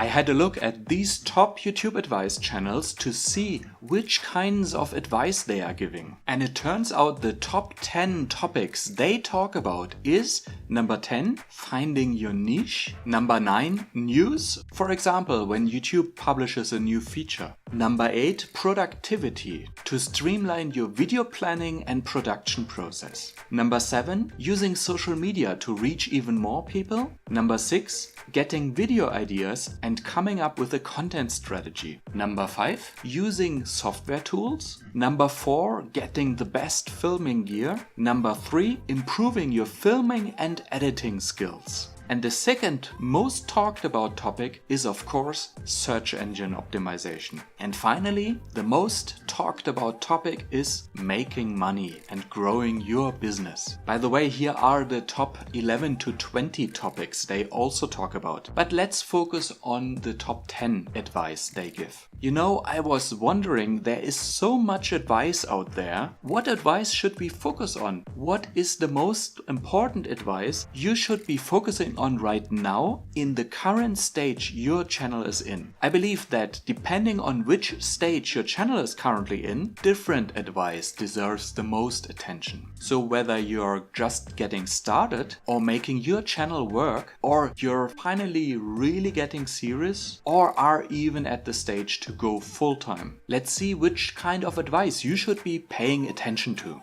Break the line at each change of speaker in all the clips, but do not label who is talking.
I had a look at these top YouTube advice channels to see which kinds of advice they are giving. And it turns out the top 10 topics they talk about is number 10, finding your niche. Number 9, news. For example, when YouTube publishes a new feature. Number 8, productivity, to streamline your video planning and production process. Number 7, using social media to reach even more people. Number 6, getting video ideas and coming up with a content strategy. Number 5, using software tools. Number 4, getting the best filming gear. Number 3, improving your filming and editing skills. And the second most talked about topic is, of course, search engine optimization. And finally, the most talked about topic is making money and growing your business. By the way, here are the top 11 to 20 topics they also talk about. But let's focus on the top 10 advice they give. You know, I was wondering, there is so much advice out there. What advice should we focus on? What is the most important advice you should be focusing on right now in the current stage your channel is in? I believe that depending on which stage your channel is currently in, different advice deserves the most attention. So whether you're just getting started or making your channel work, or you're finally really getting serious, or are even at the stage to go full-time, let's see which kind of advice you should be paying attention to.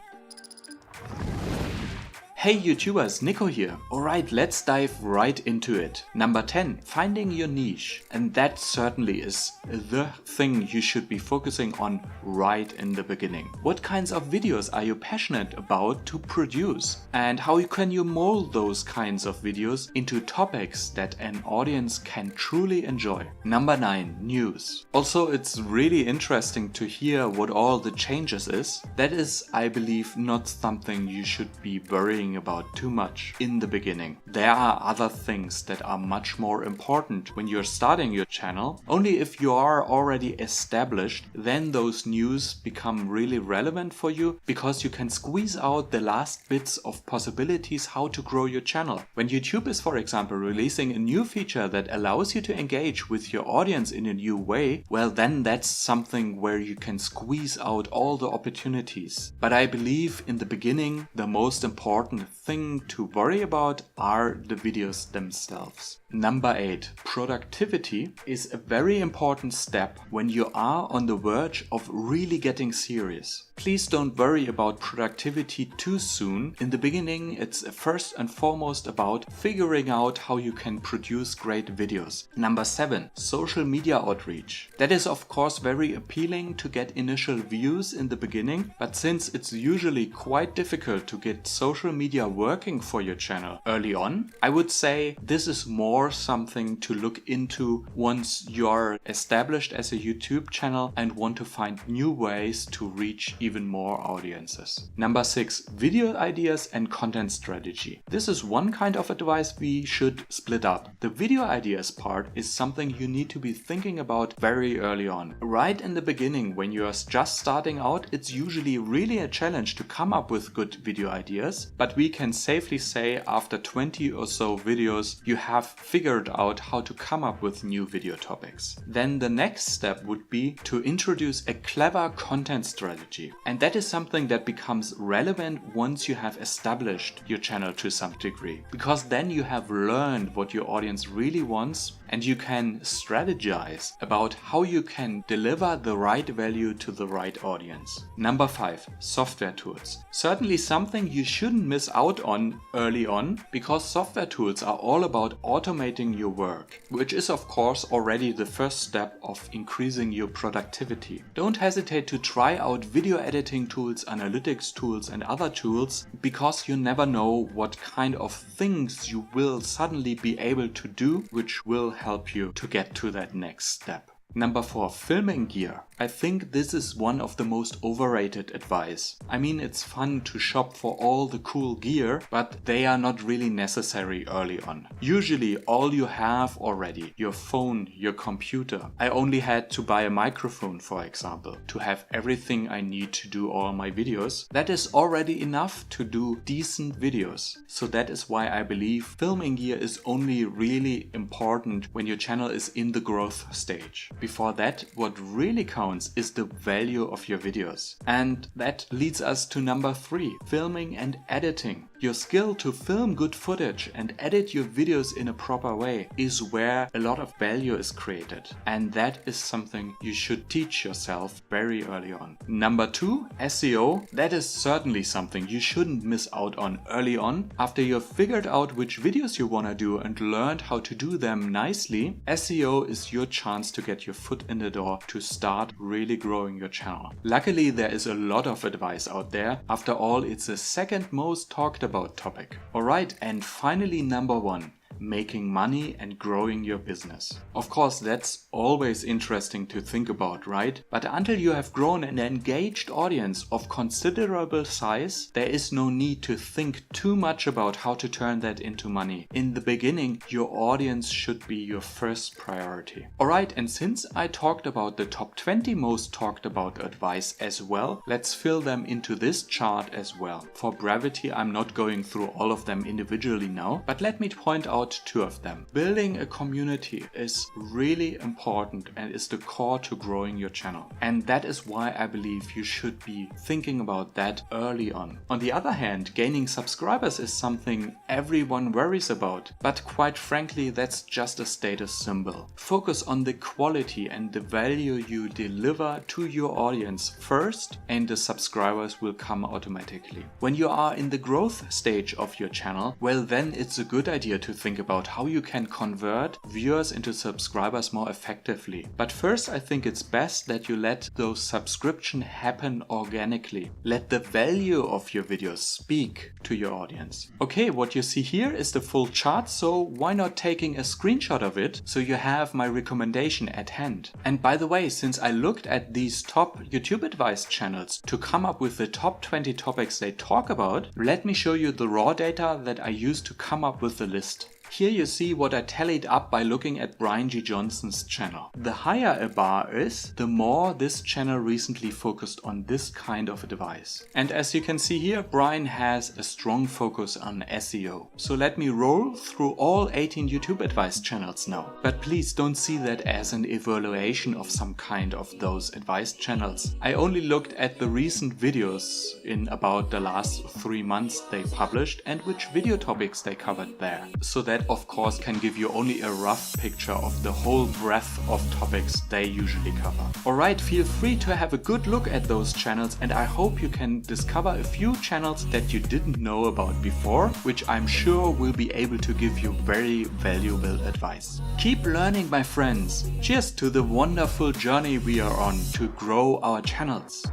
Hey YouTubers, Nico here. Alright, let's dive right into it. Number 10, finding your niche. And that certainly is the thing you should be focusing on right in the beginning. What kinds of videos are you passionate about to produce? And how can you mold those kinds of videos into topics that an audience can truly enjoy? Number 9, news. Also, it's really interesting to hear what all the changes is. That is, I believe, not something you should be worrying about too much in the beginning. There are other things that are much more important when you're starting your channel. Only if you are already established, then those news become really relevant for you, because you can squeeze out the last bits of possibilities how to grow your channel. When YouTube is, for example, releasing a new feature that allows you to engage with your audience in a new way, well, then that's something where you can squeeze out all the opportunities. But I believe in the beginning, the most important thing to worry about are the videos themselves. Number 8, productivity is a very important step when you are on the verge of really getting serious. Please don't worry about productivity too soon. In the beginning, it's first and foremost about figuring out how you can produce great videos. Number 7, social media outreach. That is, of course, very appealing to get initial views in the beginning, but since it's usually quite difficult to get social media working for your channel early on, I would say this is more something to look into once you're established as a YouTube channel and want to find new ways to reach even more audiences. Number 6, video ideas and content strategy. This is one kind of advice we should split up. The video ideas part is something you need to be thinking about very early on. Right in the beginning, when you're just starting out, it's usually really a challenge to come up with good video ideas, but we can safely say after 20 or so videos, you have figured out how to come up with new video topics. Then the next step would be to introduce a clever content strategy. And that is something that becomes relevant once you have established your channel to some degree. Because then you have learned what your audience really wants, and you can strategize about how you can deliver the right value to the right audience. Number 5, software tools. Certainly something you shouldn't miss out on early on, because software tools are all about automating your work, which is of course already the first step of increasing your productivity. Don't hesitate to try out video editing tools, analytics tools and other tools, because you never know what kind of things you will suddenly be able to do, which will help you to get to that next step. Number 4, filming gear. I think this is one of the most overrated advice. I mean, it's fun to shop for all the cool gear, but they are not really necessary early on. Usually all you have already, your phone, your computer. I only had to buy a microphone, for example, to have everything I need to do all my videos. That is already enough to do decent videos. So that is why I believe filming gear is only really important when your channel is in the growth stage. Before that, what really counts is the value of your videos. And that leads us to number 3, filming and editing. Your skill to film good footage and edit your videos in a proper way is where a lot of value is created. And that is something you should teach yourself very early on. Number 2, SEO. That is certainly something you shouldn't miss out on early on. After you've figured out which videos you want to do and learned how to do them nicely, SEO is your chance to get your foot in the door to start really growing your channel. Luckily, there is a lot of advice out there. After all, it's the second most talked about topic. Alright, and finally number 1. Making money and growing your business. Of course, that's always interesting to think about, right? But until you have grown an engaged audience of considerable size, there is no need to think too much about how to turn that into money. In the beginning, your audience should be your first priority. Alright, and since I talked about the top 20 most talked about advice as well, let's fill them into this chart as well. For brevity, I'm not going through all of them individually now, but let me point out 2 of them. Building a community is really important and is the core to growing your channel. And that is why I believe you should be thinking about that early on. On the other hand, gaining subscribers is something everyone worries about. But quite frankly, that's just a status symbol. Focus on the quality and the value you deliver to your audience first, and the subscribers will come automatically. When you are in the growth stage of your channel, well, then it's a good idea to think about how you can convert viewers into subscribers more effectively. But first, I think it's best that you let those subscriptions happen organically. Let the value of your videos speak to your audience. Okay, what you see here is the full chart, so why not taking a screenshot of it so you have my recommendation at hand. And by the way, since I looked at these top YouTube advice channels to come up with the top 20 topics they talk about, let me show you the raw data that I used to come up with the list. Here you see what I tallied up by looking at Brian G. Johnson's channel. The higher a bar is, the more this channel recently focused on this kind of advice. And as you can see here, Brian has a strong focus on SEO. So let me roll through all 18 YouTube advice channels now. But please don't see that as an evaluation of some kind of those advice channels. I only looked at the recent videos in about the last 3 months they published and which video topics they covered there. So that of course can give you only a rough picture of the whole breadth of topics they usually cover. Alright, feel free to have a good look at those channels, and I hope you can discover a few channels that you didn't know about before, which I'm sure will be able to give you very valuable advice. Keep learning, my friends. Cheers to the wonderful journey we are on to grow our channels.